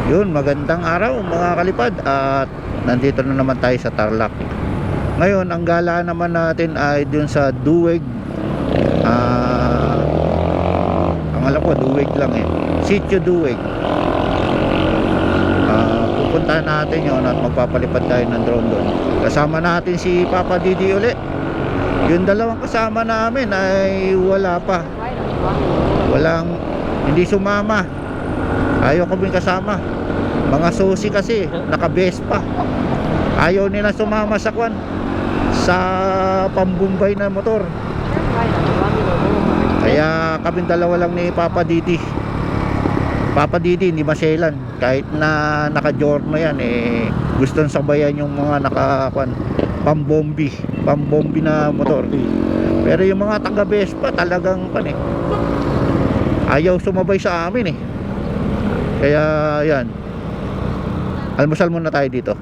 Yun, magandang araw mga kalipad. At nandito na naman tayo sa Tarlac. Ngayon, ang gala naman natin ay dun sa Duweg. Ang alam ko, Duweg lang eh. Sitio Duweg. Pupuntahan natin yun at magpapalipad tayo ng drone doon. Kasama natin si Papa Didi uli. Yung dalawang kasama namin ay wala pa. Hindi sumama. Ayaw kami kasama. Mga susi kasi, naka-Vespa. Ayaw nila sumama sa pambumbay na motor. Kaya kami dalawa lang ni Papa Didi. Papa Didi hindi maselan. Kahit na naka-jorno yan eh, gustong sabayan yung mga pambombi na motor. Pero yung mga taga-Vespa talagang ayaw sumabay sa amin eh. Kaya yan, almusal muna tayo dito.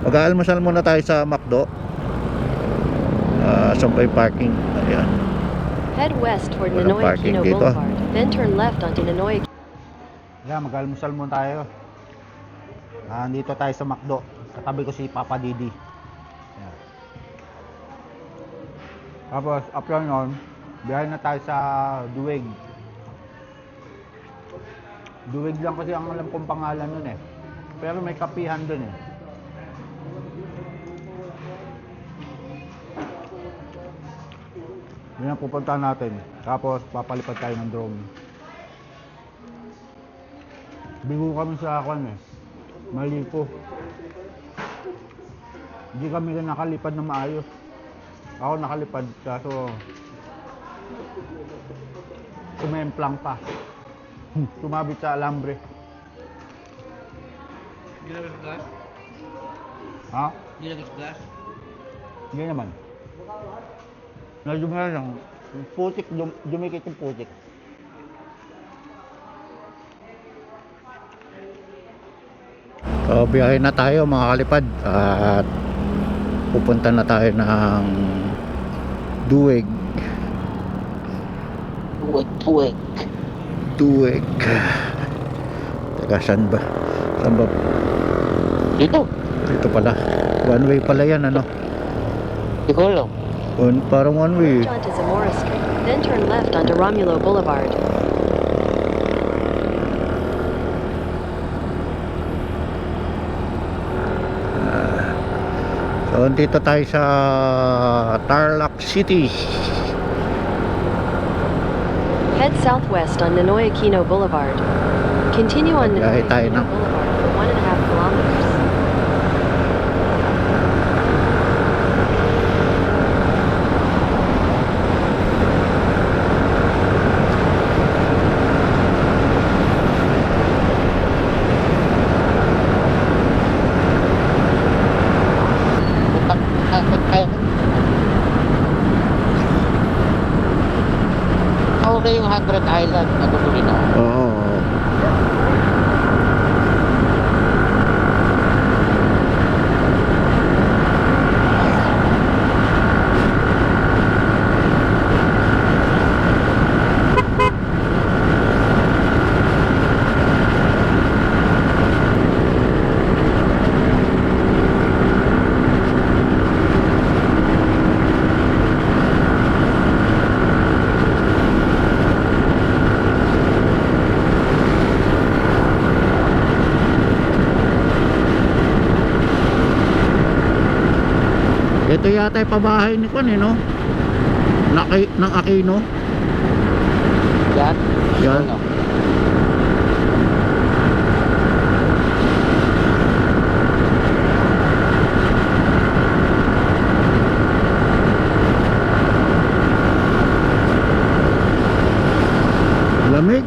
Mag-aalmusal muna tayo sa McDo. Sampay parking. Ayan. Head west toward Ninoy Aquino Boulevard, then turn left onto Ninoy. Ayan, mag-aalmusal muna tayo. Dito tayo sa McDo. Katabi ko si Papa Didi. Ayan. Tapos after nun, biyahe na tayo sa Duweg. Duweg lang kasi ang alam kong pangalan nun eh. Pero may kapihan dun eh. Yun ang pupuntahan natin. Tapos papalipad tayo ng drone. Bigo kami sa Maliko. Hindi kami rin nakalipad na maayos. Ako nakalipad kaso umemplang pa. Tumabit sa alambre. Ginagos gas? Ha? Ginagos gas? Hindi naman. Medyo nga lang. Putik, dumikit yung putik. So, biyahe na tayo mga kalipad. At pupunta na tayo ng Duweg. Duweg. Teka, saan ba? Dito. Dito pala. One way pala yan, ano? Di ko alam. Parang one way. Onto Zamora Street, then turn left onto Romulo Boulevard. So, dito tayo sa Tarlac City. Head southwest on Ninoy Aquino Boulevard. Continue on Ninoy Biyahe tayo Aquino ng Boulevard for 1.5 kilometers. Ako na yung 100 Island na tuloy na. Oo. Ito yata yung pabahay ni Kwan eh, no? Ng Aquino. Yan. Yan. Ano? Lamig.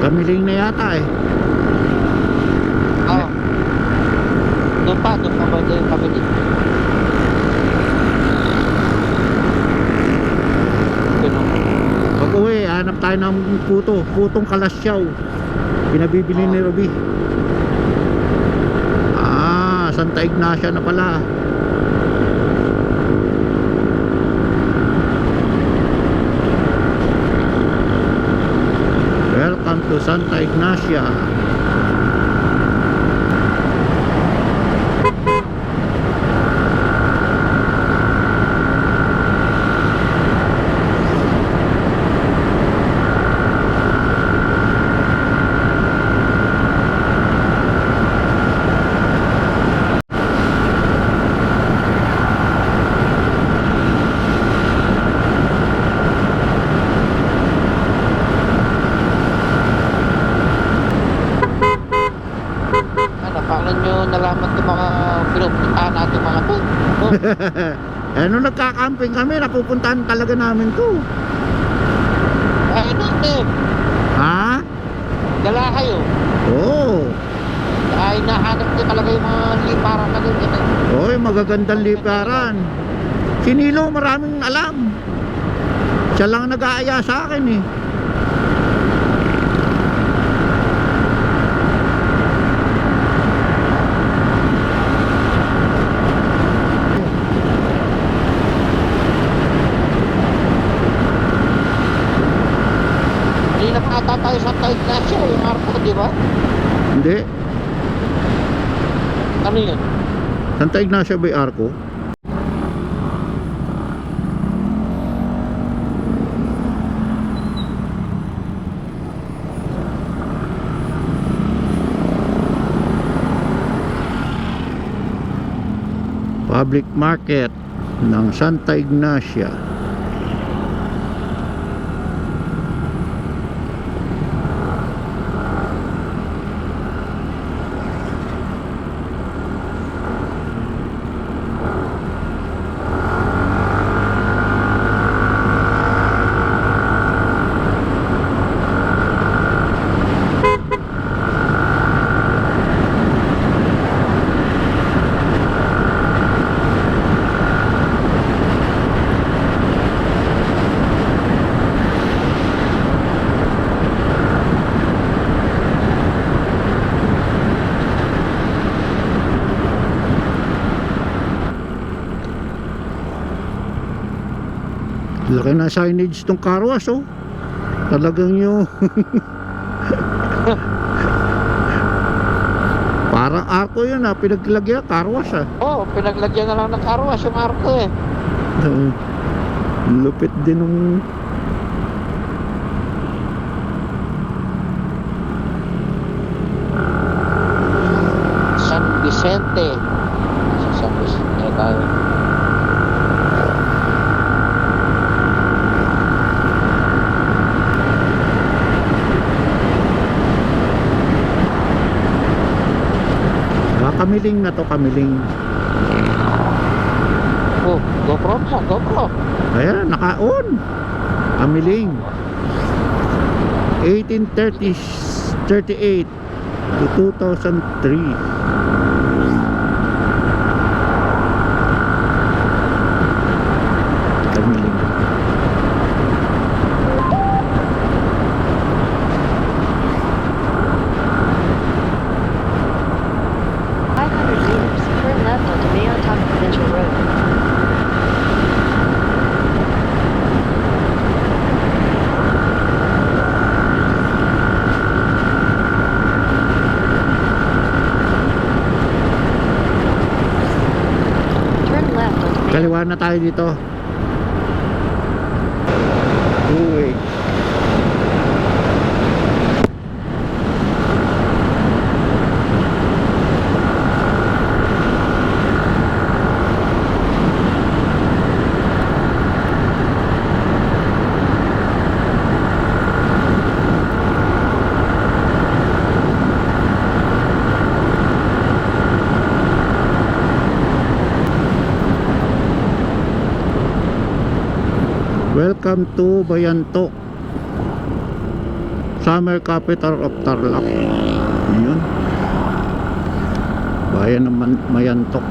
Kamiling na yata eh. Oo. Doon pa ba yung kabili? Pag uwi, hanap tayo ng putong kalasyaw. Pinabibili ni Ruby. Santa Ignacia na pala. to Santa Ignacia. Ano, paano nyo nalaman itong mga pinupuntahan natin mga to? Oh, Eh, nung nagka-camping kami, napupuntahan talaga namin to. ay, ano, Ha? dala kayo. Oo. Ay, nahanap nyo talaga yung mga liparan na doon. Oy, magagandang liparan. Si Nilo maraming alam. Siya lang nag-aaya sa akin eh. Hindi na pa ata tayo sa Santa Ignacia, yung Marco, di ba? Hindi. Ano yun? Santa Ignacia by Arco. Public market ng Santa Ignacia. Laki na signage tong carwash oh. Talagang yung parang Arco yun ah. Pinaglagyan carwash ah. Oo, pinaglagyan na lang ng karwas yung Marco eh. Lupit din nung San Vicente. Sa San Vicente tayo. Kamiling na to, Kamiling. Oh, GoPro mo, GoPro. Ayan, naka-on. Kamiling 1838 to 2003. Kamiling. Turn left onto Mayantop Provincial Road. Turn left onto Kaliwa na tayo dito. Uy. Welcome to Bayantok, Summer Capital of Tarlac. Yun. Bayan ng Mayantok.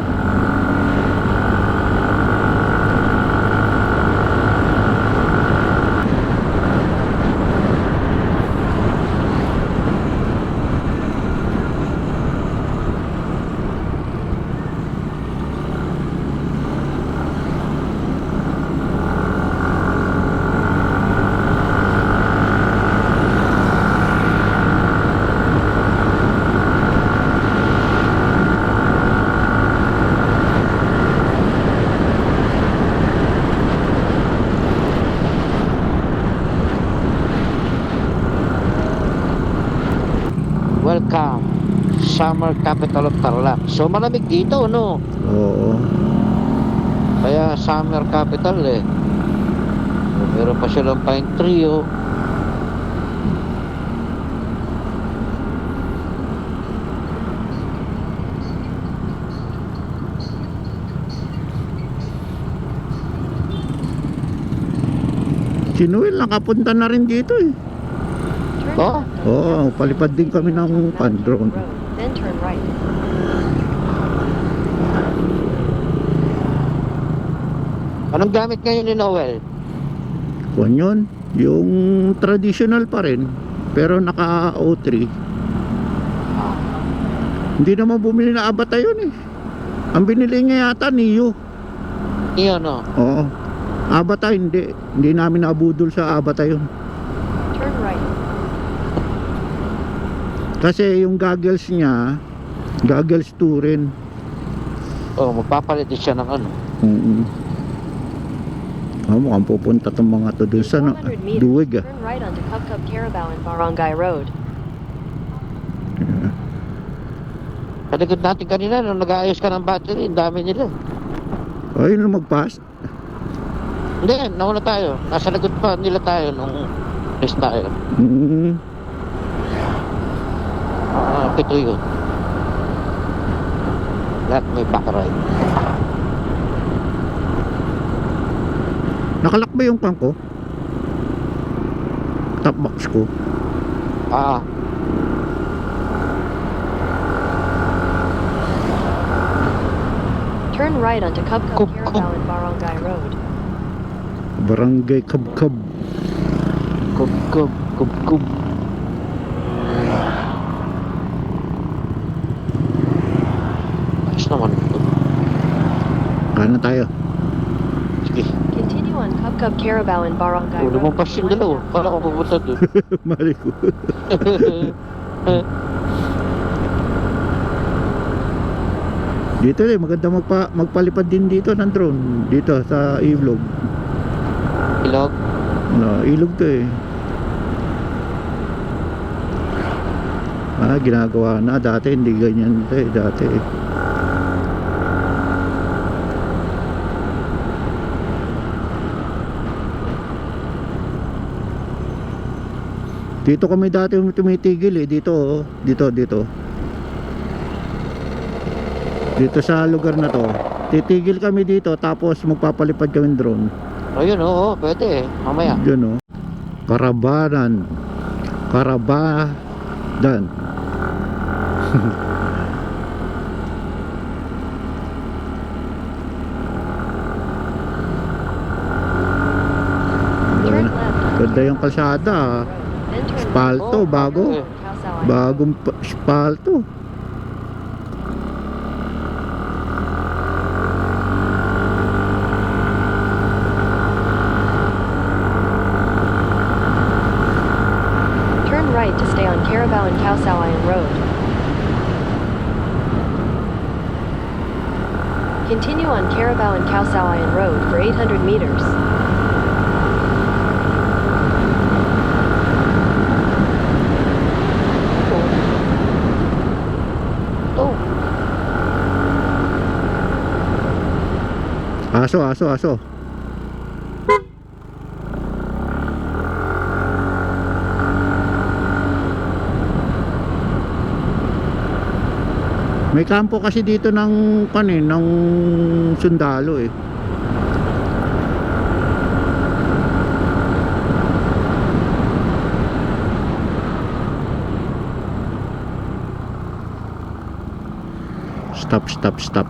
Welcome, summer capital of Tarlac. So malamig dito, no? Oo. Kaya summer capital eh. Meron pa silang pine tree, oh. Si Noel nakapunta na rin dito eh. Turn Oh? left on Oo, South palipad din kami ng Mountain pan-drone. Road, then turn right. Anong gamit ngayon ni Noel? Kung yun, yung traditional pa rin, pero naka O3. Hindi naman bumili na Abata yun eh. Ang binili niya yata Neo. Iyon, no? Oo. Abata hindi. Hindi namin nabudol sa Abata yun. Turn right. Kasi yung goggles niya, goggles 2 rin. Oh, magpapalit din siya ng ano. Mukhang pupunta tong mga to dun sa 400 meters, duwig ah. turn right onto Cubcub Carabao and Barangay Road. Sa likod natin kanina, nung nag-aayos ka ng battery, ang dami nila. Ayun na mag-pass. Hindi, nauna tayo. Nasa likod pa nila tayo nung race tayo. Pito yun. Lahat may back ride. Nakalak ba yung pang ko? Top box ko. Turn right onto Cubcub Cub- Carabao and Barangay Road. Barangay Kabkab. Kub. Ayos naman ito. Kanan tayo. Sige. Continue on Cubcub Carabao and Barangay Road. Lumampas yung dalawa. Para ko pupunta doon. Mali ko. Dito eh, maganda magpalipad din dito ng drone. Dito sa ilog. Ilog. No, ilog to eh. Ginagawa na. Dati hindi ganyan to eh. Dati eh. Dito kami dati tumitigil eh. Dito oh. Dito. Dito sa lugar na to. Titigil kami dito tapos magpapalipad kami ng drone. Ayun, oo. Pwede eh. Mamaya. Yun oh. Karabadan. Turn left onto Ganda yung kalsada ah. then turn right. Spalto, Oh, bago. eh. Calsao and Bagong spalto. Turn right to stay on Carabao and Calsao Road. Continue on Carabao and Calsao Road for 800 meters. Oh. Aso. May kampo kasi dito ng ng sundalo eh. Stop.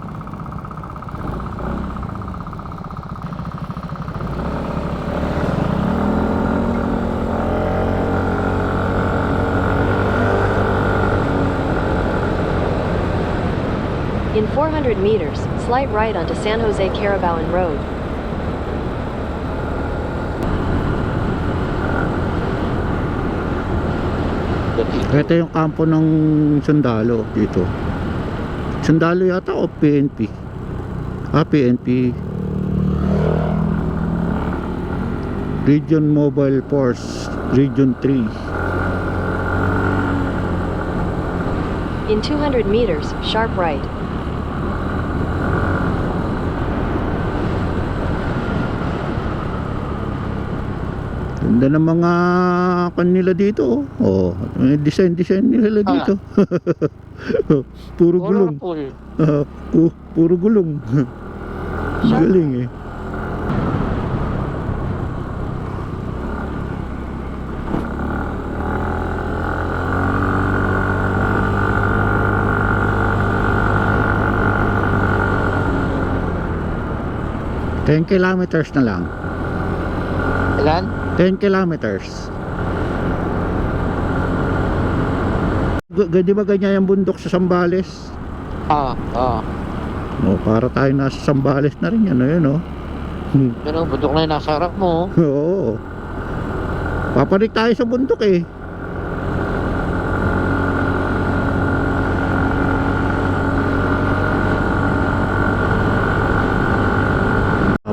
In 400 meters, slight right onto San Jose Carabao Road. Ito yung kampo ng sundalo dito. Sundalo yata o PNP? PNP. Region Mobile Force, Region 3. In 200 meters, sharp right. Ganda ng mga kanila dito. Oh, may design nila dito. Puro gulong. Colorful. Puro gulong. Galing eh. Ten kilometers na lang. Ilan? 10 kilometers. Di ba ganyan yung bundok sa Zambales? No, para tayo nasa Zambales na rin yan, ayun oh. Pero bundok na yung nasa harap mo. Oo. Papanik tayo sa bundok eh.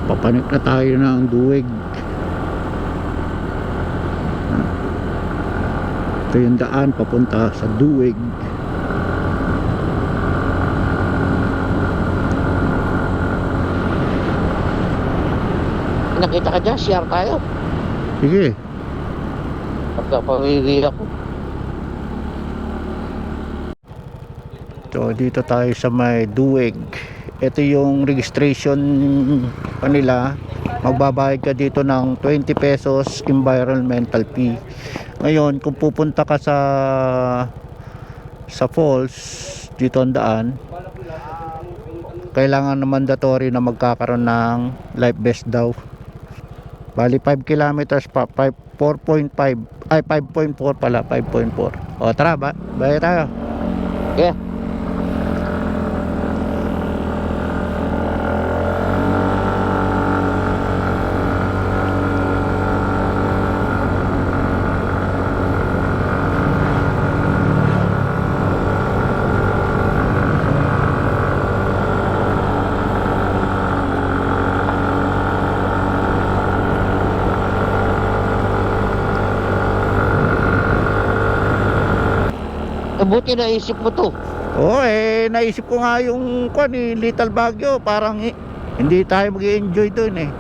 Papanik na tayo ng Duweg. Ito yung daan papunta sa Duweg. Nakita ka dyan, share tayo. Sige. Pagkapamili ako. So dito tayo sa may Duweg. Ito yung registration nila. Magbabayad ka dito ng 20 pesos environmental fee. Ngayon kung pupunta ka sa falls dito ang daan, kailangan na mandatory na magkakaroon ng life vest daw. Bali 5 kilometers pa, 4.5 ay 5.4 pala, 5.4. O tara ba? Bayad tayo. Yeah. Buti naisip mo to. Oo naisip ko nga yung Little Baguio, parang hindi tayo mag-i-enjoy doon eh.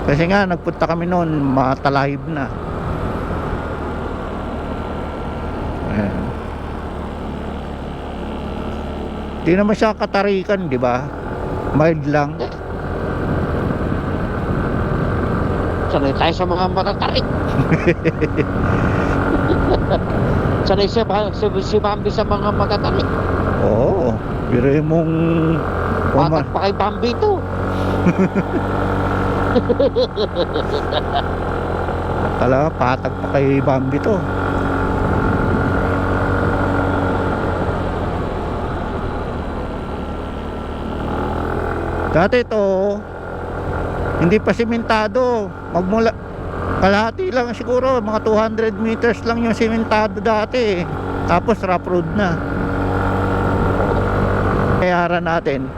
Kasi nga nagpunta kami noon, matalahib na. Ayan. Di naman siya katarikan, di ba? Mild lang. Sanay tayo sa mga matatarik. Sanay si Bambi sa mga matatarik. Oo, pero mong Patak pa kay Bambi to. talaga patag pa kay Bambi to. Dati ito hindi pa simentado. Magmula kalahati lang siguro, mga 200 meters lang yung simentado dati. Tapos rough road na. Kayaran natin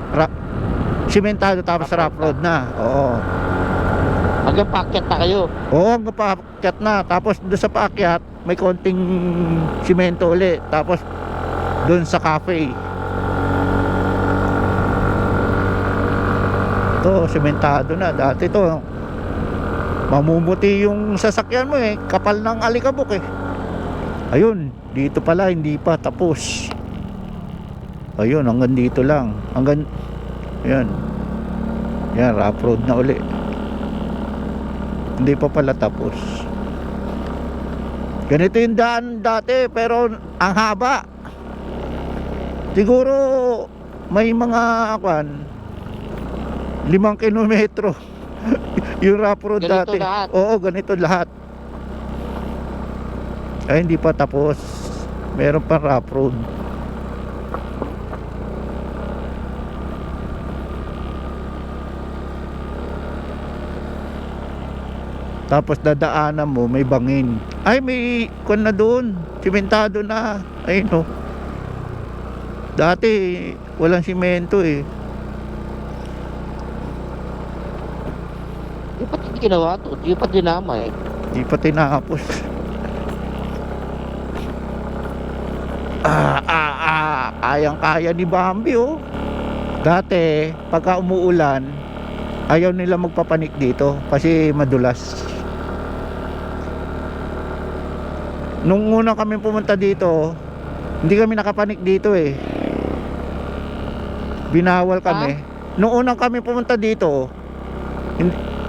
simentado tapos rough road na. Oo. Hanggang paakyat na kayo. Oo, hanggang paakyat na. Tapos doon sa paakyat may konting simento ulit. Tapos doon sa cafe ito simentado na. Dati to mamumuti yung sasakyan mo eh, kapal ng alikabok eh. Ayun, dito pala hindi pa tapos. Ayun, hanggang dito lang. Hanggang yan. Yan, rough road na uli. Hindi pa pala tapos. Ganito yung daan dati, pero ang haba. Siguro may mga 5 kilometro. Yung rough road Ganito dati. lahat. Oo, ganito lahat. Ay, hindi pa tapos. Meron pa rough road. Tapos dadaanan mo, may bangin. Ay, may na doon. Simentado na. Ayun o. Dati, walang simento eh. Di pa ginawa to. Di pa dinama eh. Di pa tinapos. kayang-kaya ni Bambi oh. Dati pagka umuulan ayaw nila magpapanik dito kasi madulas. Nung una kami pumunta dito, hindi kami nakapanik dito eh. Binawal kami. Nung unang kami pumunta dito,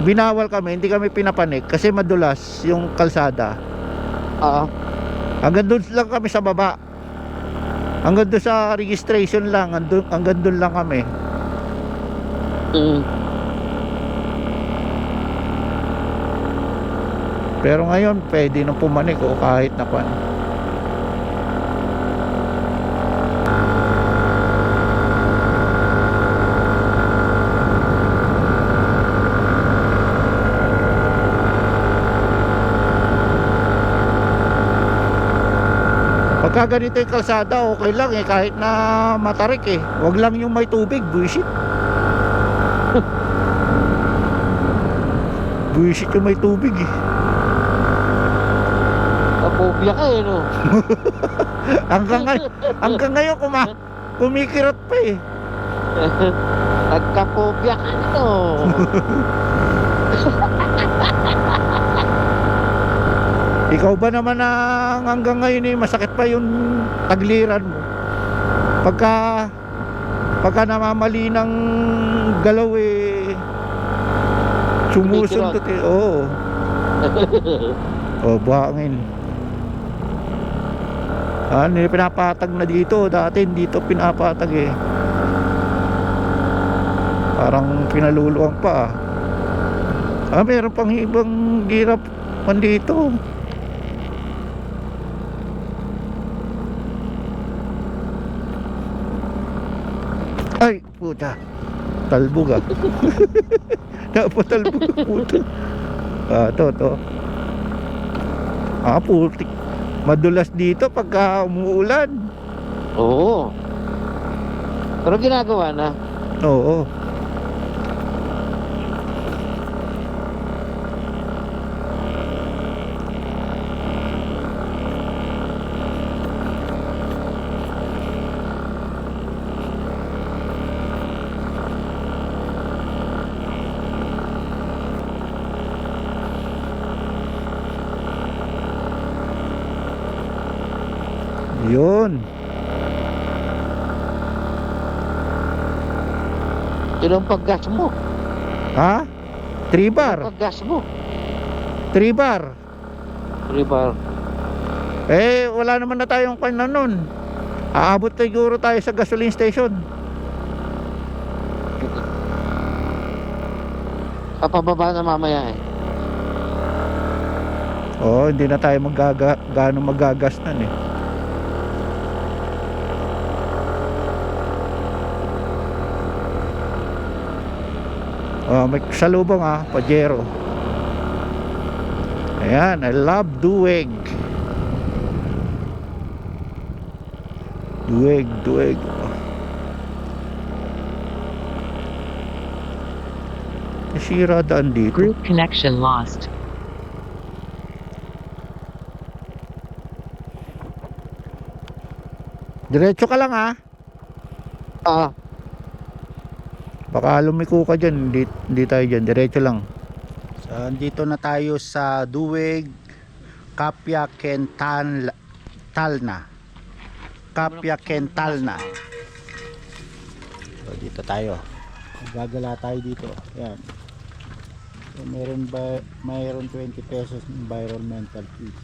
binawal kami, hindi kami pinapanik kasi madulas yung kalsada. Oo. Hanggang doon lang kami sa baba. Hanggang doon sa registration lang, hanggang doon lang kami. Mm. Pero ngayon, pwede nang pumanik o kahit na kwan. Pagka ganito yung kalsada, okay lang eh, kahit na matarik eh. Wag lang yung may tubig, buwisit. Buwisit yung may tubig eh. Kapobya ka eh, no? hanggang ngayon kumikirot pa eh. Nagkapobya ka, no? Ikaw ba naman ang hanggang ngayon eh, masakit pa yung tagliran mo? Pagka namamali ng galaw eh, sumusundot eh. Oo. Oh, buhangin. Pinapatag na dito. Dati dito pinapatag eh. Parang pinaluluwang pa. Meron pang ibang girap man dito. Ay, puta. Talbog ah. Napatalbog ah, puta. To. Putik. Madulas dito pagka umuulan. Oo. Pero ginagawa na. Oo. Yun. Ilang paggas mo? Ha? 3 bar. Paggas mo? 3 bar. 3 bar. Eh, wala naman na tayong kanya nun. Aabot siguro tayo sa gasoline station. Kapababa na mamaya eh. Oo, hindi na tayo gaano magagas nun eh. May salubong Pajero. Ayan, I love Duweg. Duweg. Nasira daan dito. Group connection lost. Diretso ka lang Baka lumiko ka dyan. Hindi tayo dyan, diretso lang. So, andito na tayo sa Duweg Kapya Kentalna. So, dito tayo. Gagala tayo dito. Yan. So, mayroon 20 pesos environmental fee.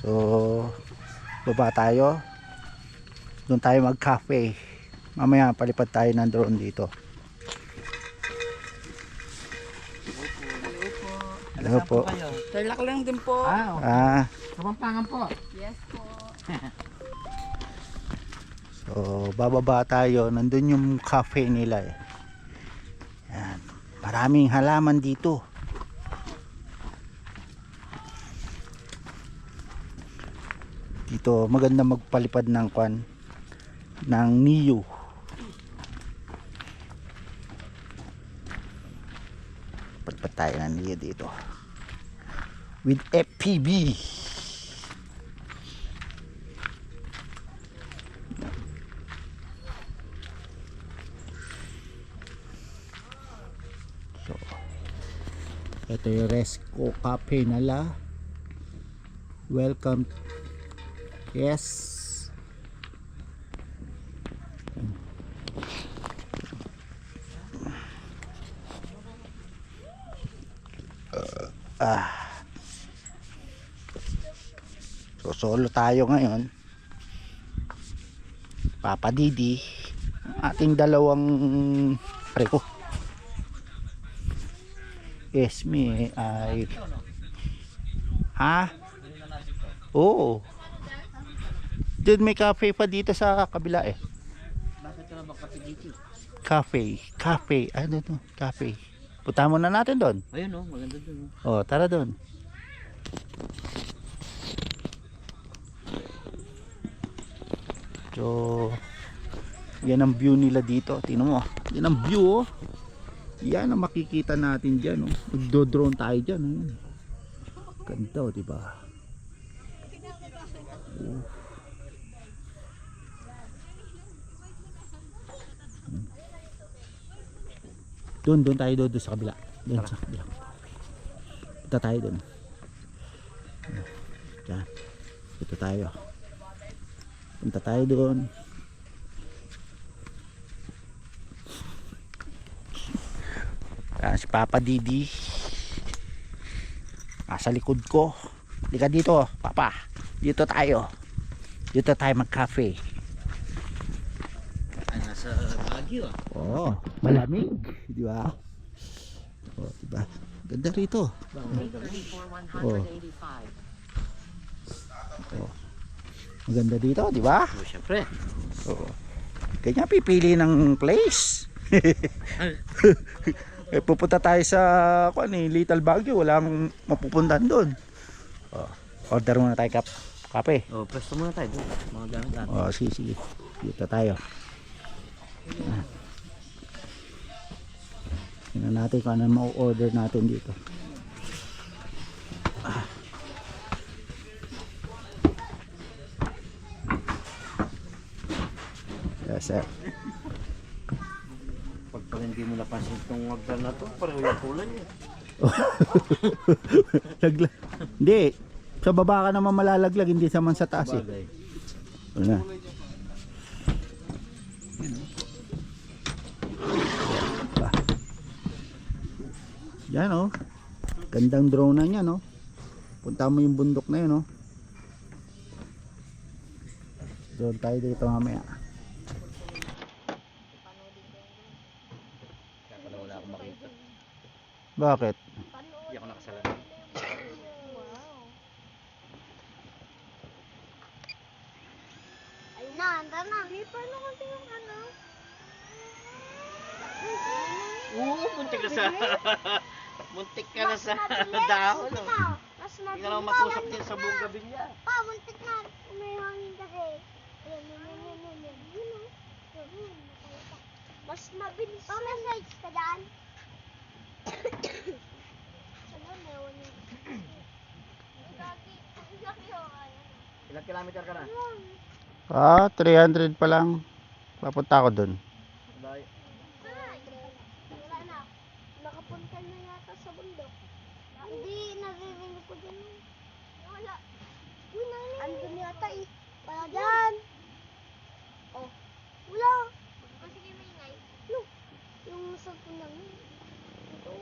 So, baba tayo. Doon tayo mag-cafe. Mamaya palipad tayo ng drone dito. Hello po. Tailak lang din po. Kapampangan po. Yes po. So, bababa tayo. Nandun yung cafe nila eh. Yan. Maraming halaman dito. Dito maganda magpalipad ng ng Niu. Palipad tayo ng Niu dito. with FPV. So, ito yung Resco Cafe nala. Welcome. Yes. So solo tayo ngayon. Papa Didi, ating dalawang preko. Esme ay ha? Oo. Doon may cafe pa dito sa kabila eh. Bakit ka na kape dito? Cafe. Ano to? Cafe. Punta muna natin doon. Ayun oh, maganda dun. Oh, tara doon. So, yan ang view nila dito. Tingnan mo. Yan ang view oh. Yan ang makikita natin diyan oh. Magdo-drone tayo diyan oh. Ganda oh, di ba? Oh. Doon tayo doon sa kabila. Doon sa kabila. Punta tayo doon. Diyan. Dito tayo. Punta tayo doon. Si Papa Didi. Nasa likod ko. Halika dito, Papa. Dito tayo. Dito tayo mag-cafe. Nasa Baguio. Oh, malamig, di ba? Oh, di ba? Ganda rito. Oh. Oh. Maganda dito, di ba? Oh, syempre. Oh. Kanya pipili ng place. Eh, pupunta tayo sa Little Baguio, walang mapupuntahan doon. Oh. Order muna tayo kape. Oh, pwesto muna tayo doon. Mga gamit. Oh, sige. Dito tayo. Tingnan natin kung ano ma-order natin dito. Yes, sir. Pag hindi mo napansin itong wagdan na to, pareho yung kulay eh. Hindi. Sa baba ka naman malalaglag, hindi sa man sa taas eh. Bagay. Ano na? Yan oh. Gandang drone na yan oh. Punta mo yung bundok na yun oh. Drone tayo dito mamaya. Kaya pala wala akong makita. Bakit? Hindi ako nakasalan. Ayun na, handa na. Di pa na kasi yung ano. Oo, muntik ka sa... muntik ka na sa dahon. Oh. Mas Hindi ka naman mabilis. makusap din sa buong gabi niya. Pa, muntik na. May hangin kasi. Ayan, yun. Yun, oh. Yun, nakita. Mas mabilis. Pa, may sides ka dyan. Ano, meron yun. Lagi, oh. Ayan. Ilang kilometer ka na? 300 pa lang. Papunta ako dun. Dahil. Wala na. Nakapunta na yata sa bundok. Hindi, naririnig ko dyan. Wala. Andun yata eh. Wala dyan. Oh. Wala. Sige, may ingay. Yung sa punang. Ito.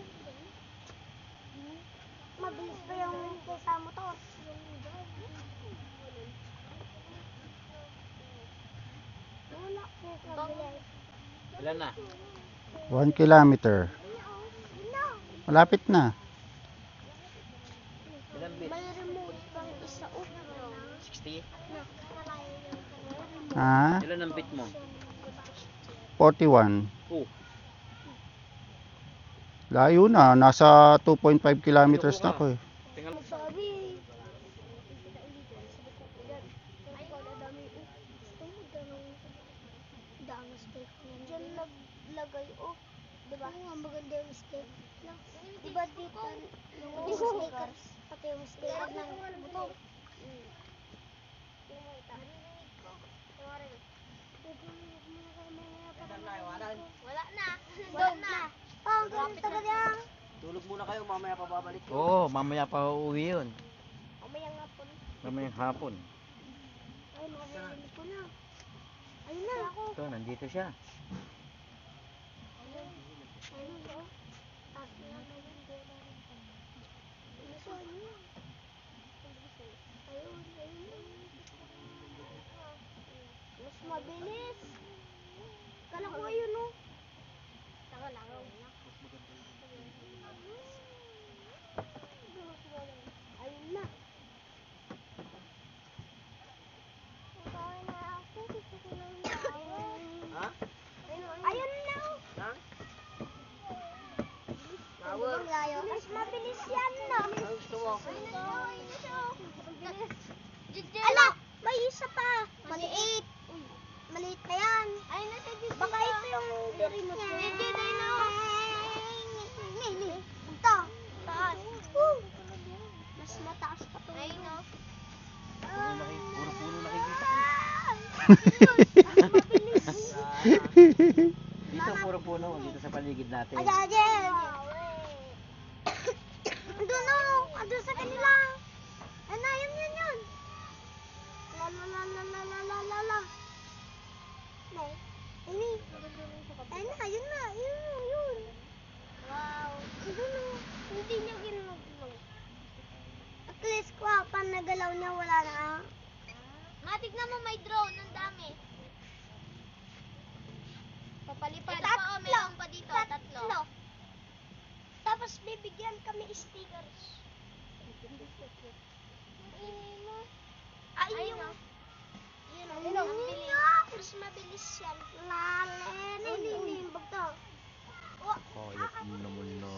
Mabilis pa yung kesa motor. Wala. Mabilis. Ilan na? 1 kilometer. Malapit na. Ilan bit? May remote pang isa. 60? Ha? Ilan ang bit mo? 41. Oh. Layo na. Nasa 2.5 kilometers na ako eh. Tingnan mo. Sabi. Diyan naglagay, oh. Diba? Ang maganda yung steak. Diba dito yung stickers? pati yung sticker ng buto. Wala na. Wala na. Oh, grabe talaga yan. Tulog muna kayo, mamaya pa babalik. Oo, mamaya pa uuwi yun. Mamayang hapon. Mamayang hapon. Ay, mabili ko na. Ayun na ako. Ito, nandito siya. Ayun. Ayun na. Taas na lang ayun. Ayun, ayun. Mas mabilis. Kala ko ayun, no? Taka lang. Ayun na. Ha? Ayun na. Ha? Mas mabilis yan, no? Ano gusto mo? Ala, may isa pa. Maliit. Maliit na yan. Baka ito yung remote niya. Ito. Taas. Mas mataas pa ito. Ayun, no? Puro puno nakikita. Mabilis. Dito, puro puno. Dito sa paligid natin. Ayan. Andun, no? Andun sa kanila. Ano, yun. La la la la la la la la la. Ini. Ayun na. Yun. Wow. Andun, no? Hindi niya ginagawa. At least ko, pan nagalaw niya, wala na. Tignan mo, may drone. Ang dami. Papalipad pa, oh, meron pa dito. Tatlo. Tapos bibigyan kami stickers. Ayun. Ang bilis. Mas mabilis yan. Lalim. Bagto. Kayat mo naman na.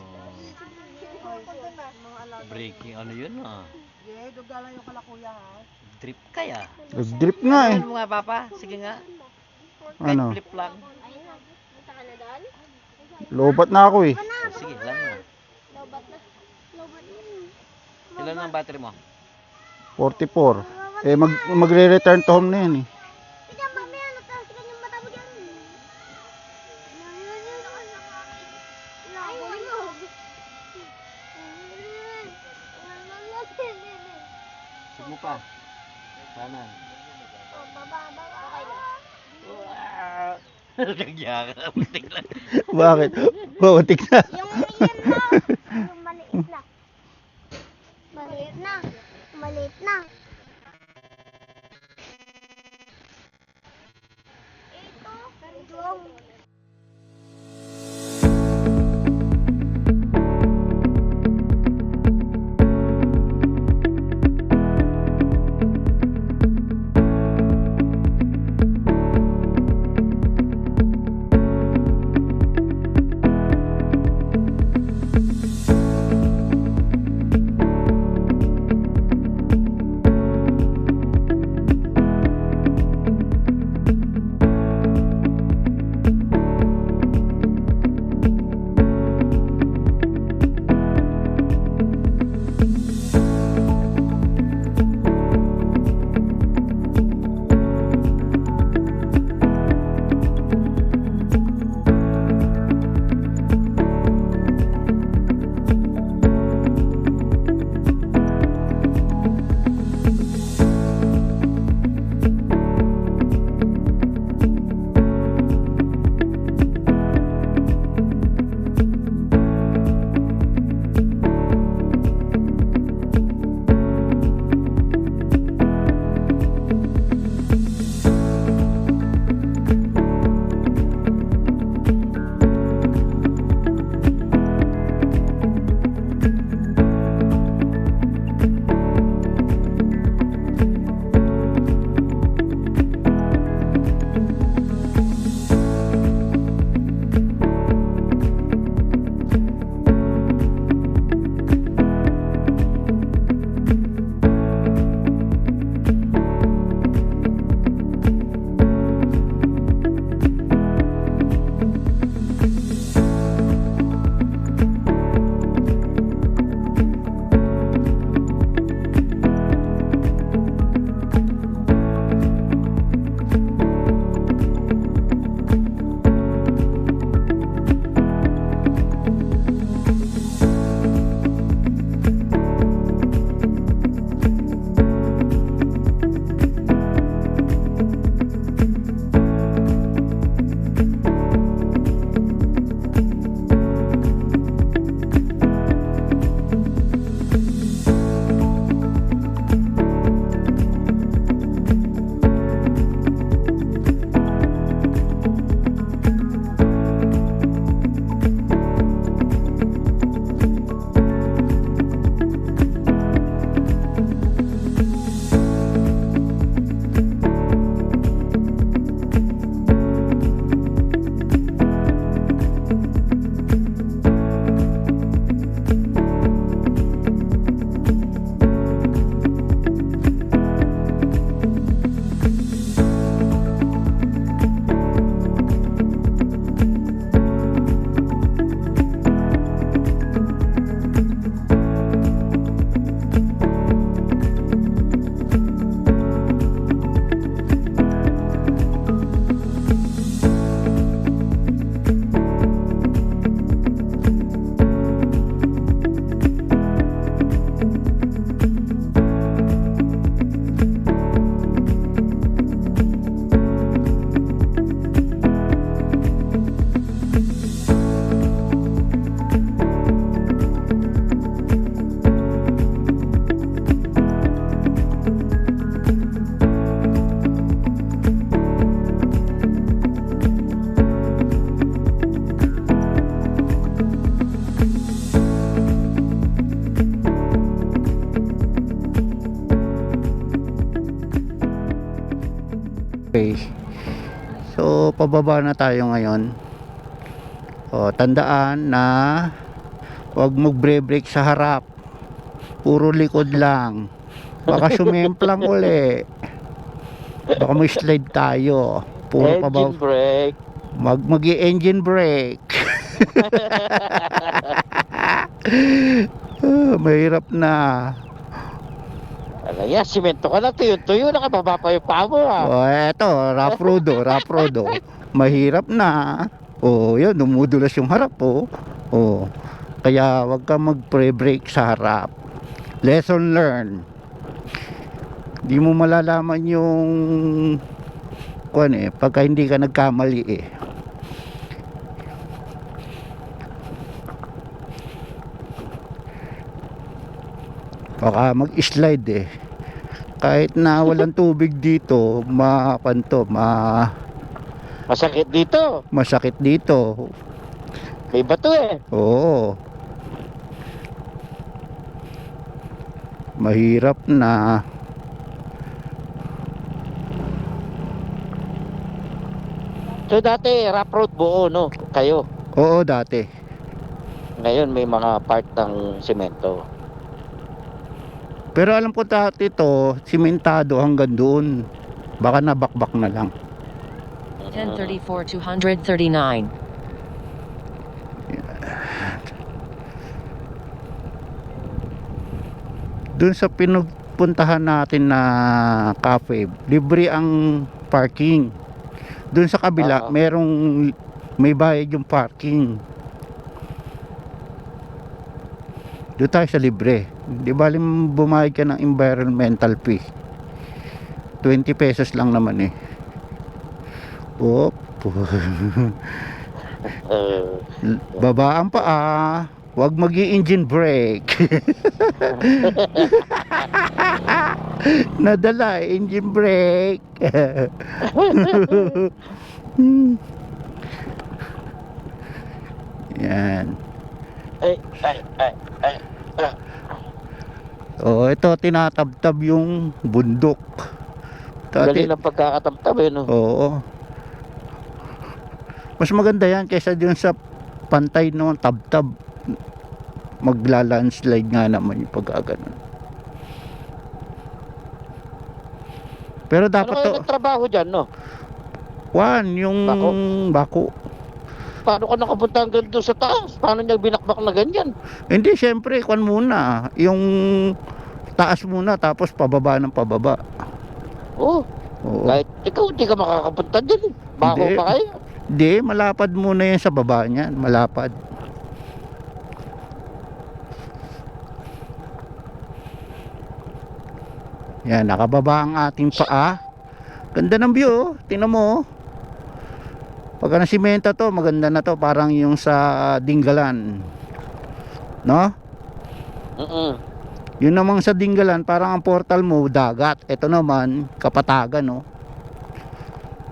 Breaking ano yun ah. Yeah, dugala yung kalakuya ha. Drip kaya. Nag-drip nga eh. Ano nga papa? Sige nga. Ano? Flip lang. Ayun na. Punta ka na doon? Lobat na ako eh. Sige, lang na. Lobat na. Ilan ang battery mo? 44. Eh magre-return to home na yan eh. Hindi, mamaya natasigan yung mata mo dyan. Ayun mo. Sige mo pa. Kanan. Baba. Okay na. Nagyaka. Putik lang. Bakit? Bawatik na. Yung yan na. Yung maliit na. Maliit na. Ito. pababa na tayo ngayon. O, tandaan na huwag magbre-brake sa harap. Puro likod lang. Baka sumemplang uli. Baka may slide tayo. Puro pababa. Engine brake. Mag-engine brake. Mahirap na. Ano yan, simento ka na, tuyo-tuyo, nakababa pa yung paa mo ah. O, eto, rough road, oh. Mahirap na. O, yun, dumudulas yung harap, oh. O, kaya wag ka mag-pre-brake sa harap. Lesson learned. Di mo malalaman yung pagka hindi ka nagkamali eh. Baka mag-slide eh. Kahit na walang tubig dito, Masakit dito. masakit dito. May bato eh. Oo. Mahirap na. So dati, rough road buo, no? Kayo. Oo, dati. Ngayon may mga part ng simento. Pero alam ko dati to, simentado hanggang doon. Baka nabakbak na lang. 1034 239. Doon sa pinupuntahan natin na cafe, libre ang parking. Doon sa kabila, may bayad yung parking. Doon tayo sa libre. Di bali bumayad ka ng environmental fee. 20 pesos lang naman eh. Op. Baba ang paa. Huwag mag-i-engine brake. Nadala, engine brake. Yan. Ay. Oh, ito tinatabtab yung bundok. Galing ng pagkakatamtab eh, no? Oo. Mas maganda yan kaysa dun sa pantay no tabtab. Magla-landslide nga naman yung pagkaganon. Pero dapat Ano kayo nagtrabaho dyan, no? yung bako. Paano ka nakapunta hanggang doon sa taas? Paano niya binakbak na ganyan? Hindi, syempre, muna. Yung taas muna, tapos pababa ng pababa. Oo. Oo. Kahit ikaw, hindi ka makakapunta dyan. Bako Hindi. pa kayo. Hindi, malapad muna yan sa baba niyan. Malapad. Yan, nakababa ang ating paa. Ganda ng view, oh. Tingnan mo, oh. Pagka nasimenta to, maganda na to. Parang yung sa Dingalan. No? Yun namang sa Dingalan, parang ang portal mo, dagat. Ito naman, Kapatagan, no?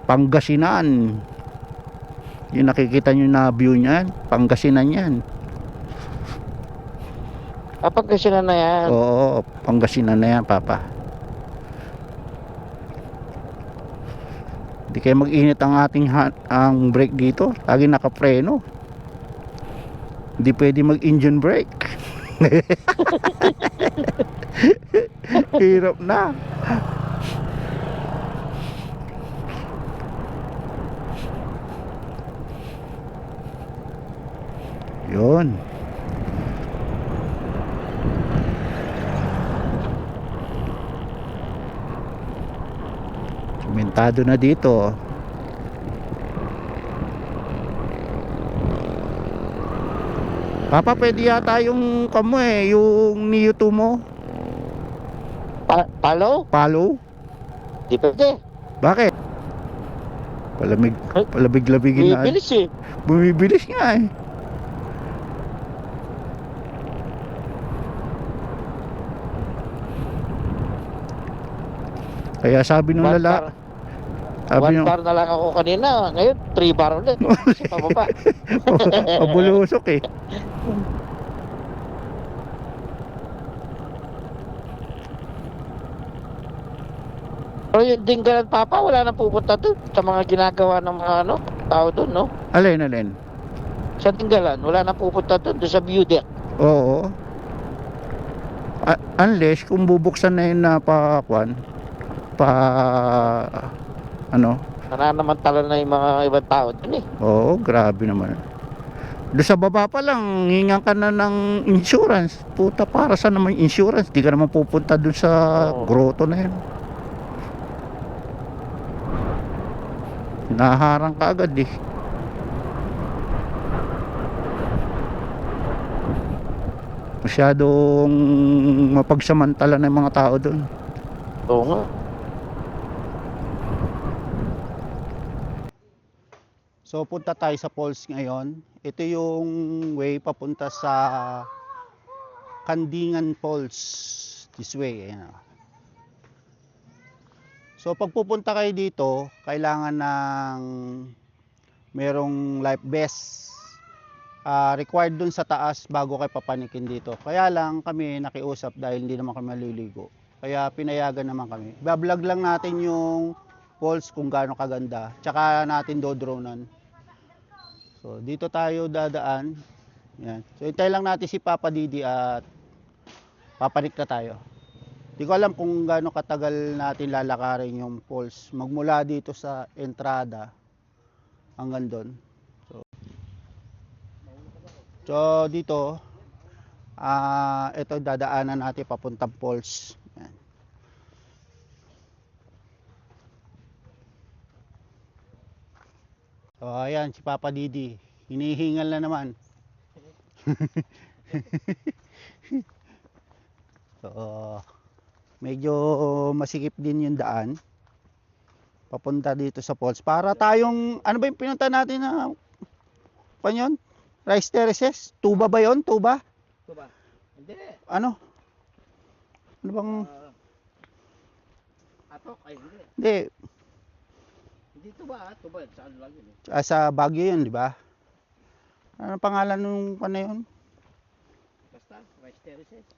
Pangasinan. Yung nakikita nyo na view niyan, Pangasinan yan. Pagkasinan na yan. Oo, Pangasinan na yan, Papa. Di kayo mag-init ang ating ang brake dito. Lagi nakapreno. Hindi pwede mag-engine brake. Hirap na. Yun. Sementado na dito. Papa, pwede yata yung yung Neo 2 mo. Palo? Palo? Di pwede. Bakit? Palabig-labigin na. Bibilis eh. Bumibilis nga eh. Kaya sabi nung One bar na lang ako kanina. Ngayon, 3 bar ulit. Sa pababa. Pabulusok eh. Pero yung Dinggalan Papa, wala na pupunta doon sa mga ginagawa ng mga ano, tao doon, no? Alin. Sa Dinggalan, wala na pupunta doon sa view deck. Oo. Unless kung bubuksan na yun na ano. Nananamantala na yung mga ibang tao doon eh. Oo, grabe naman. Doon sa baba pa lang, hingan ka na ng insurance. Puta, para sa naman insurance? Di ka naman pupunta doon sa Oo. grotto na yun. Naharang ka agad eh. Masyadong mapagsamantala ng mga tao doon. Oo nga. So punta tayo sa falls ngayon. Ito yung way papunta sa Kandingan Falls. This way. Ayan. So pag pupunta kayo dito, kailangan ng merong life vest. Required dun sa taas bago kayo papanikin dito. Kaya lang kami nakiusap dahil hindi naman kami maliligo. Kaya pinayagan naman kami. Bablog lang natin yung falls kung gaano kaganda. Tsaka natin dodronean. So dito tayo dadaan. Yan. So hintay lang natin si Papa Didi at papanik na tayo. Di ko alam kung gaano katagal natin lalakarin yung falls. Magmula dito sa entrada hanggang doon. So dito ito dadaanan natin papuntang falls. Yan. So ayan si Papa Didi, hinihingal na naman. So medyo masikip din yung daan papunta dito sa falls. Para tayong ano ba yung pinunta natin na panyon? Rice terraces? Tuba ba yon? Tuba? Tuba. Hindi. Ano? Ano bang... Atok? Ay, hindi. Hindi. Hindi tuba, tuba. Saan lang yun eh. Sa Baguio yun, di ba? Ano pangalan nung ano yun? Basta, rice terraces.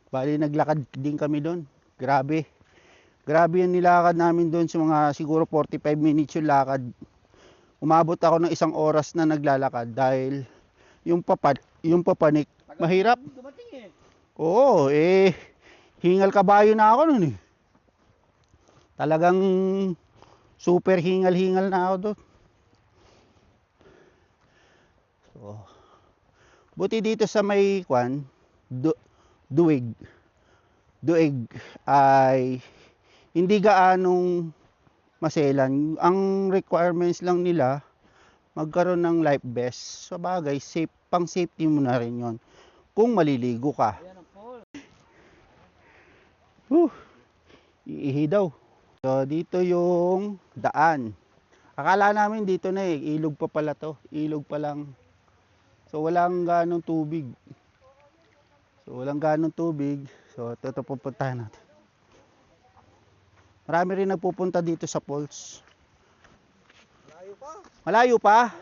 Bali naglakad din kami doon. Grabe. Grabe yung nilakad namin doon sa mga siguro 45 minutes yung lakad. Umabot ako ng 1 oras na naglalakad dahil yung papanik, mahirap. Dumating eh. Oo, hingal kabayo na ako noon eh. Talagang super hingal-hingal na ako doon. So, buti dito sa may Duig ay hindi gaanong maselan. Ang requirements lang nila magkaroon ng life vest. Sa bagay, pang safety mo na rin yon kung maliligo ka. Iihi daw. So dito yung daan. Akala namin dito na eh, ilog pa pala to. Ilog pa lang. So walang ganong tubig. So ito pupuntahan natin. Marami rin nagpupunta dito sa falls. Malayo pa. Malayo pa?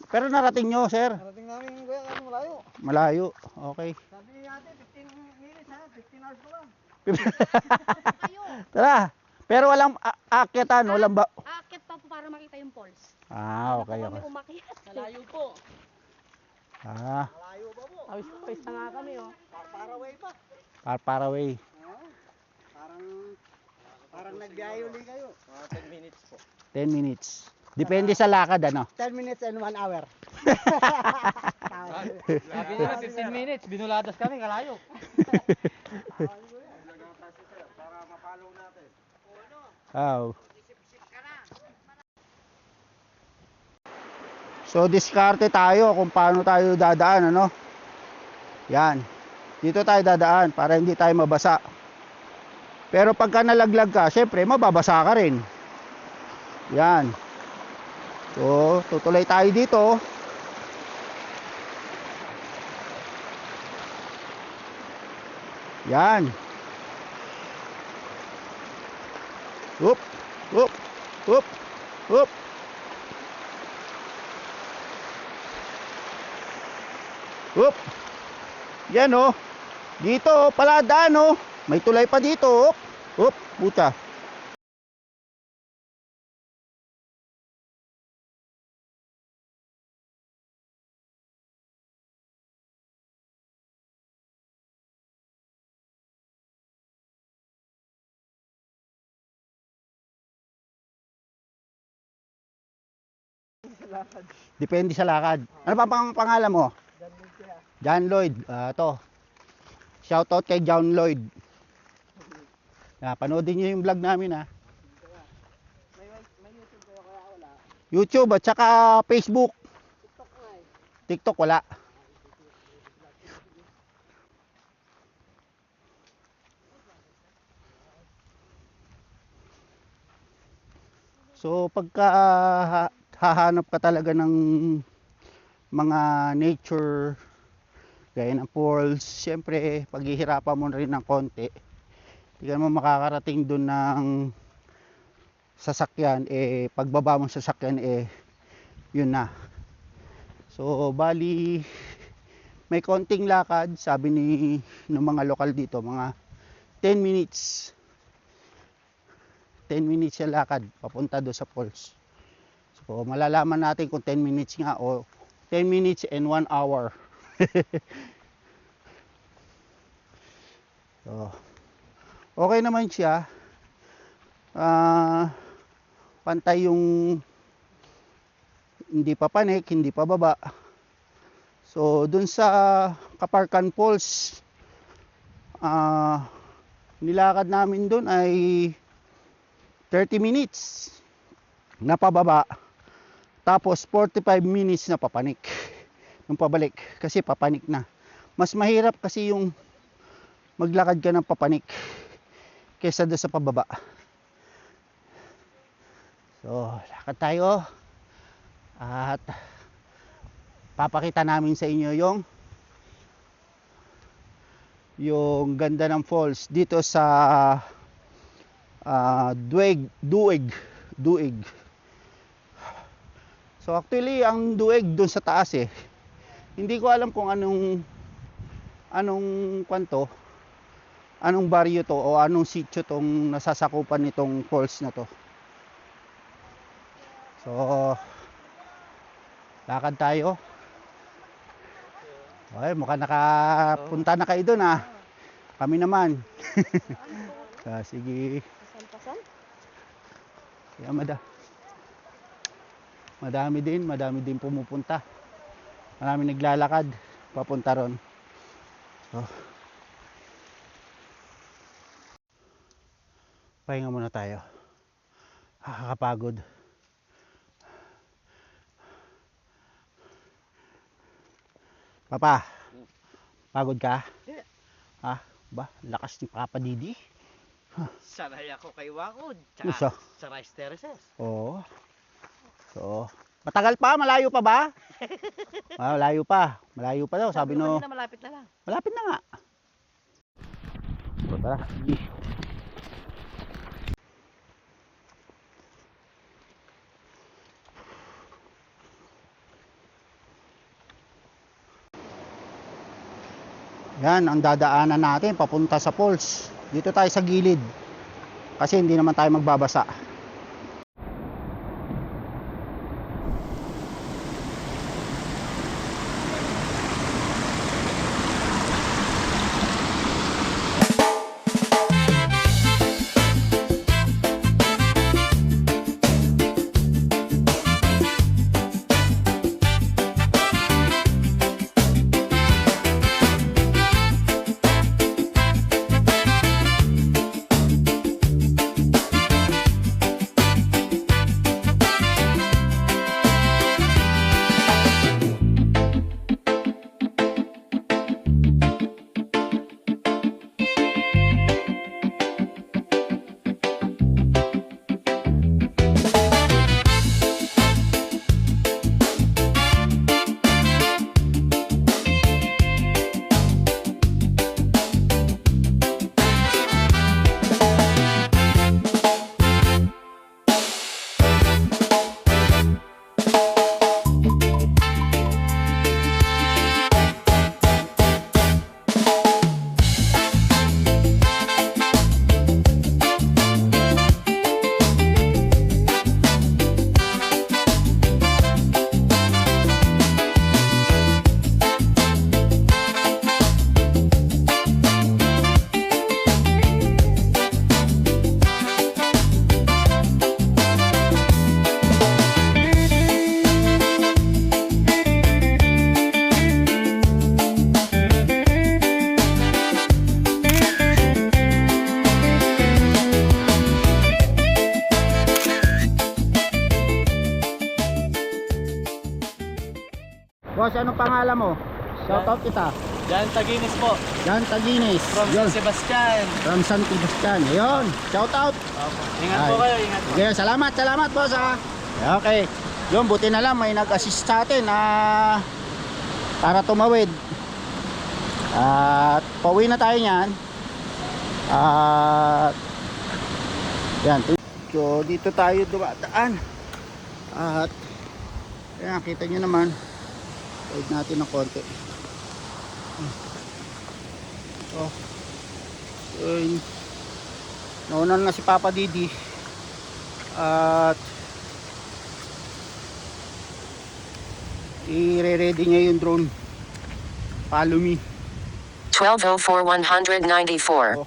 Pero narating nyo, sir? Narating namin kuya, kasi malayo. Malayo, okay. Sabi niya ate, 15 minutes ha, 15 hours pa lang. Tara, pero walang aakyatan, walang ba... Aakyat pa po para makita yung falls. Okay. Kami umakyat. Malayo po. Malayo pa po. Pawis na nga kami oh. Paraway pa. Paraway. Parang nagbiyahe uli kayo. 10 minutes po. 10 minutes. Depende sa lakad, ano? 10 minutes and 1 hour. Sabi nila 15 minutes, binuladas kami, kalayo. So, diskarte tayo kung paano tayo dadaan, ano? Yan. Dito tayo dadaan para hindi tayo mabasa. Pero pagka nalaglag ka, syempre mababasa ka rin. Yan. So, tutulay tayo dito. Yan. Up, up, up, up. Up. Yan oh. Dito, paladaan oh. May tulay pa dito oh. Oop, puta. Depende sa lakad. Ano pa pangalan mo? John Lloyd. To. Shoutout kay John Lloyd. Panoodin niyo yung vlog namin ha. YouTube at saka Facebook. TikTok wala. So pagka hahanap ka talaga ng mga nature gaya ng falls, syempre paghihirapan mo rin ng konti. Hindi ka naman makakarating doon ng sasakyan, pagbaba mo sa sasakyan, yun na. So bali may konting lakad, sabi ng mga lokal dito, mga 10 minutes. 10 minutes yung lakad papunta doon sa falls. So malalaman natin kung 10 minutes nga o 10 minutes and 1 hour. So, okay naman siya. Pantay yung hindi pa panik, hindi pa baba. So dun sa Kaparkan Falls, nilakad namin dun ay 30 minutes na pababa, tapos 45 minutes na papanik nung pabalik, kasi papanik na. Mas mahirap kasi yung maglakad ka ng papanik kaysa doon sa pababa. So lakad tayo at papakita namin sa inyo yung ganda ng falls dito sa Dueg. So actually ang Dueg doon sa taas hindi ko alam kung anong kwanto, anong baryo to o anong sitio tong nasasakupan nitong falls na to. So lakad tayo. Okay, mukhang nakapunta na kayo doon Kami naman. Sige. Yeah, madami din pumupunta. Marami naglalakad papunta ron. So, pahinga muna tayo. Nakakapagod. Papa, pagod ka? Ba, lakas ni Papa Didi. Sanay ako kay Wakod. Isa. Sa rice terraces. Oo. So, matagal pa? Malayo pa ba? Malayo pa. Malayo pa daw. Sabi no. Malapit na lang. Malapit na nga. So, tara. Yan ang dadaanan natin papunta sa falls. Dito tayo sa gilid. Kasi hindi naman tayo magbabasa. Boss, anong pangalan mo? Shoutout kita. Jan Taginis po. Jan Taginis. From Yun. San Sebastian. From San Sebastian. Ayun, shoutout. Ingat po Ay. kayo, ingat po. Okay, salamat boss ha. Okay. Yun, buti na lang may nag-assist sa atin para tumawid. At pauwi na tayo niyan. At yan. So dito tayo dumadaan. At ayan, kita nyo naman. Tawid natin ng konti. So nauna na si Papa Didi. At i-ready niya yung drone. Follow me. 1204 194.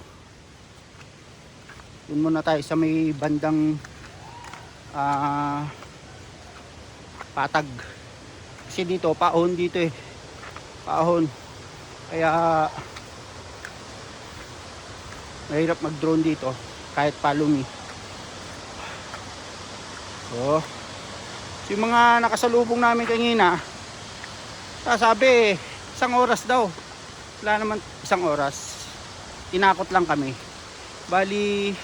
Yun muna tayo sa may bandang patag. Kasi dito paahon dito eh. Paahon. Kaya mahirap mag-drone dito kahit follow me. So yung mga nakasalubong namin kanina, sabi 1 oras daw. Wala naman 1 oras. Tinakot lang kami. Bali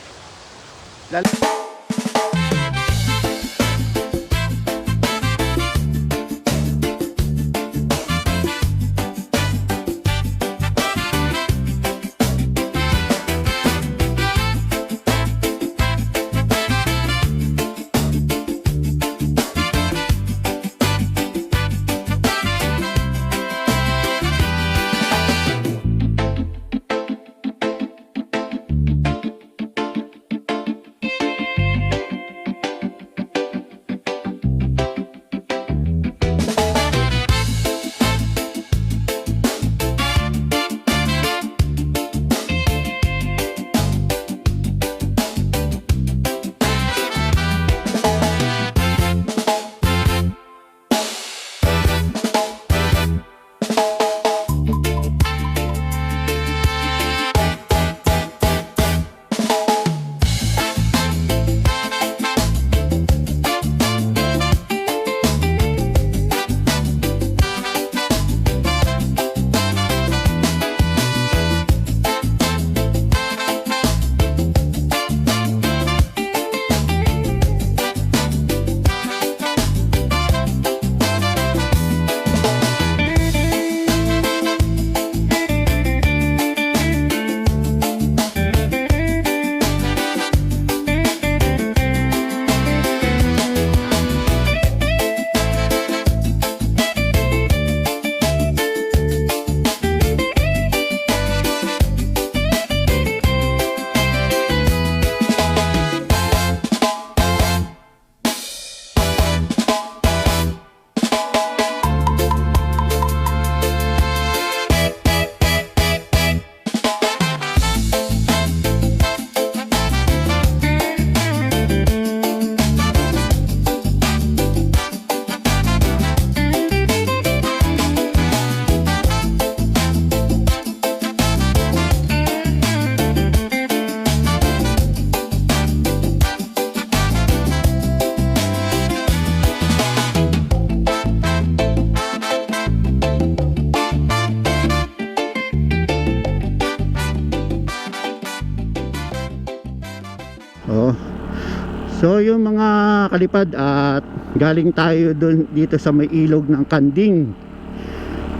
so yung mga kalipad, at galing tayo dito sa may ilog ng Kanding,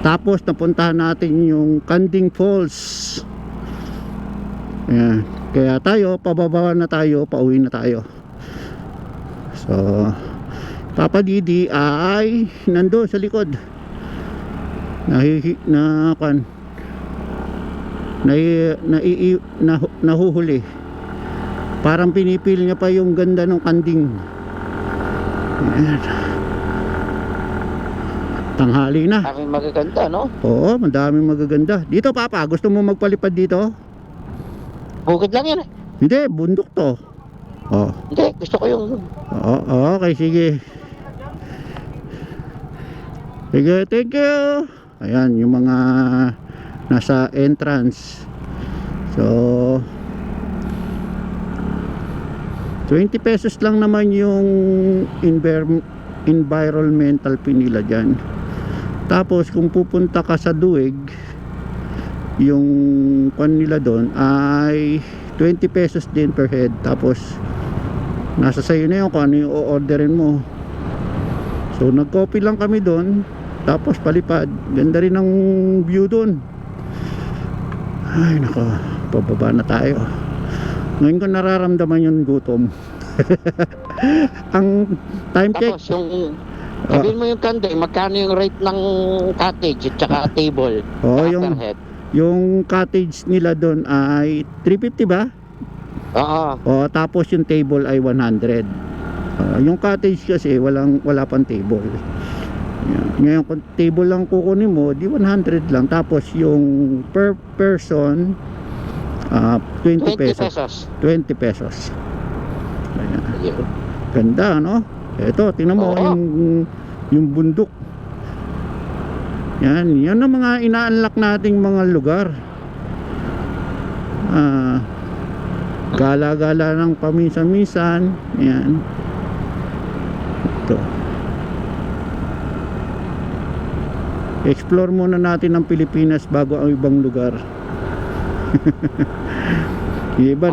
tapos napuntahan natin yung Kanding Falls. Ayan. Kaya tayo pababa na tayo, pauwi na tayo. So Papa Didi ay nandoon sa likod, nahuhuli. Parang pinipil niya pa yung ganda ng Kanding. Ayan. Tanghali na. Daming magaganda, no? Oo, madaming magaganda. Dito Papa, gusto mo magpalipad dito? Bukid lang yan eh. Hindi, bundok to. Oh. Hindi, gusto ko yung... Oo, okay, sige. Sige, thank you. Ayan, yung mga nasa entrance. So 20 pesos lang naman yung environmental fee nila dyan. Tapos kung pupunta ka sa Duig, yung kwan nila doon ay 20 pesos din per head. Tapos nasa sayo na yun kung ano yung o-orderin mo. So nag-coffee lang kami doon, tapos palipad. Ganda rin ang view doon. Ay nako, pababa na tayo. Ngayon ko nararamdaman yung gutom. Ang time check, Tapos yung sabihin mo yung Kanday, magkano yung rate ng cottage at saka table? Oo, Saka yung- per head? yung cottage nila doon ay 350 ba? Oo. O tapos yung table ay 100. Yung cottage kasi wala pang table. Yan. Ngayon kung table lang kukunin mo, di 100 lang. Tapos yung per person 20 20 pesos. pesos. 20 pesos. Ayan. Yun. Ganda, no? Ito, tingnan mo Oo. yung bundok. Yan ang mga ina-unlock nating mga lugar. Gala-gala ng paminsan-minsan. Yan. Ito. Explore muna natin ang Pilipinas bago ang ibang lugar. Yung iba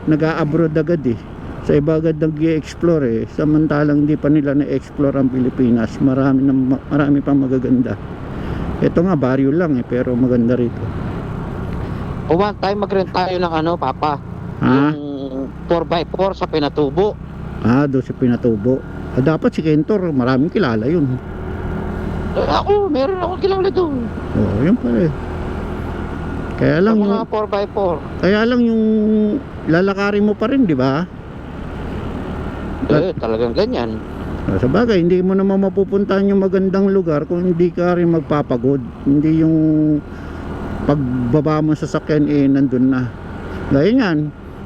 nag-a-abroad agad eh. Sa iba agad nag-i-explore eh. Samantalang hindi pa nila na-explore ang Pilipinas. Marami pang magaganda. Ito nga baryo lang eh, pero maganda rito. Pumunta tayo, mag-rent tayo ng ano, Papa. Ha? Yung 4x4 sa Pinatubo. Doon sa Pinatubo. Dapat si Kentor, maraming kilala yun. Ako, meron akong kilala doon. Yun pala eh. Kaya Sa lang mga 4x4. kaya lang yung lalakarin mo pa rin, di ba? Talagang ganyan. Sa bagay, hindi mo naman mapupuntahan yung magandang lugar kung hindi ka rin magpapagod. Hindi yung pagbaba mo sa sakyan nandun na. Gaya yan,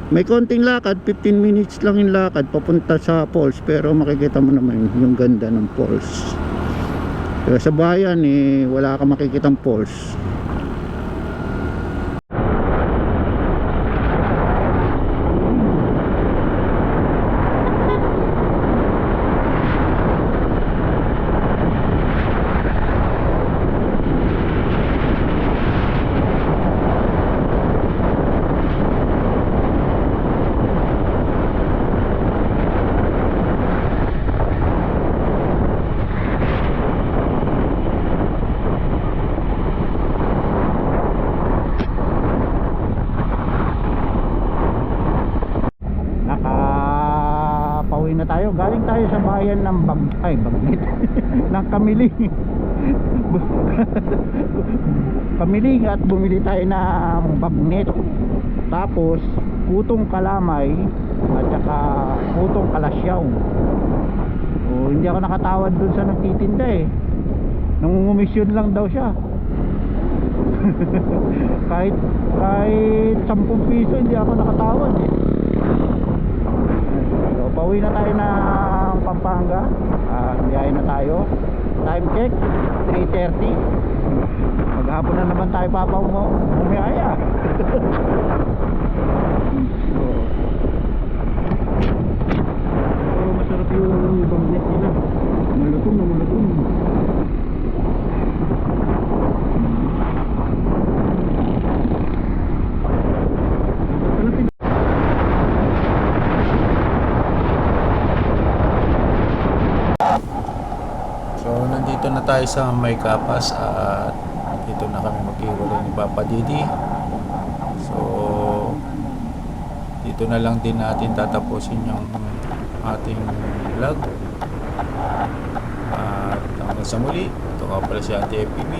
may konting lakad, 15 minutes lang yung lakad papunta sa falls, pero makikita mo naman yung ganda ng falls. Pero sa bayan wala ka makikitang falls. Nakapauwi na tayo. Galing tayo sa bayan ng Bagnet ng Kamiling. Kamiling at bumili tayo ng Bagnet. Tapos Putong Kalamay at saka Putong Kalasyaw. Hindi ako nakatawad dun sa nagtitinda eh. Nangungumisyon lang daw siya. kahit 10 piso hindi ako nakatawad eh. So, pauwi na tayo ng Pampanga. Biyahe na tayo. Time check 3:30. Maghapon na naman tayo umiyaya. Masarap yung Bagnet nila. Malutong na malutong. So nandito na tayo sa May Kapas at dito na kami maghiwalay ni Papa Didi. So dito na lang din natin tatapusin yung ating vlog. At hanggang sa muli, ito ka pala si Ate FPV.